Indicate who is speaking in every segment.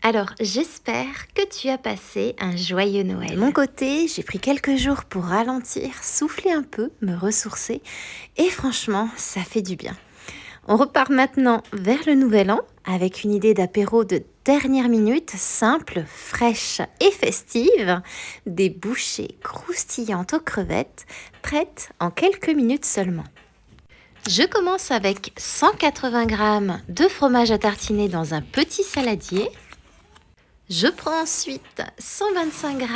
Speaker 1: Alors, j'espère que tu as passé un joyeux Noël. De mon côté, j'ai pris quelques jours pour ralentir, souffler un peu, me ressourcer et franchement, ça fait du bien. On repart maintenant vers le nouvel an avec une idée d'apéro de dernière minute, simple, fraîche et festive, des bouchées croustillantes aux crevettes, prêtes en quelques minutes seulement. Je commence avec 180 g de fromage à tartiner dans un petit saladier. Je prends ensuite 125 g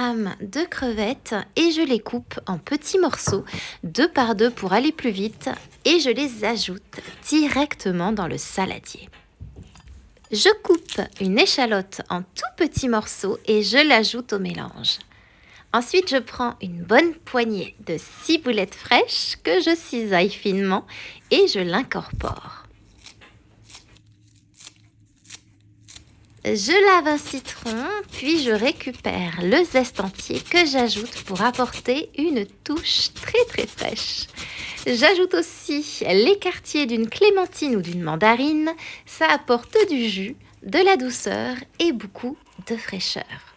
Speaker 1: de crevettes et je les coupe en petits morceaux, 2 par 2 pour aller plus vite, et je les ajoute directement dans le saladier. Je coupe une échalote en tout petits morceaux et je l'ajoute au mélange. Ensuite, je prends une bonne poignée de ciboulettes fraîches que je cisaille finement et je l'incorpore. Je lave un citron, puis je récupère le zeste entier que j'ajoute pour apporter une touche très fraîche. J'ajoute aussi l'écartier d'une clémentine ou d'une mandarine, ça apporte du jus, de la douceur et beaucoup de fraîcheur.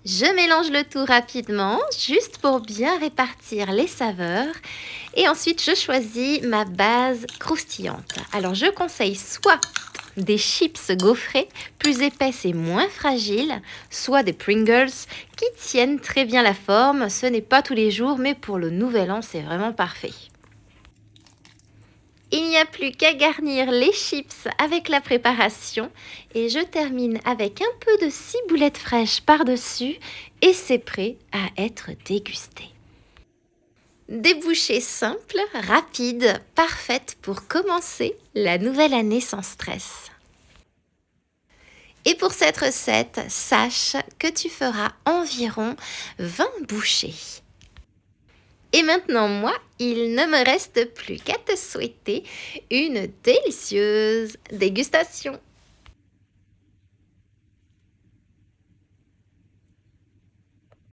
Speaker 1: Je mélange le tout rapidement, juste pour bien répartir les saveurs. Et ensuite, je choisis ma base croustillante. Alors, je conseille soit des chips gaufrées, plus épaisses et moins fragiles, soit des Pringles qui tiennent très bien la forme. Ce n'est pas tous les jours, mais pour le nouvel an, c'est vraiment parfait. Il n'y a plus qu'à garnir les chips avec la préparation et je termine avec un peu de ciboulette fraîche par-dessus et c'est prêt à être dégusté. Des bouchées simples, rapides, parfaites pour commencer la nouvelle année sans stress. Et pour cette recette, sache que tu feras environ 20 bouchées. Et maintenant, moi, il ne me reste plus qu'à te souhaiter une délicieuse dégustation.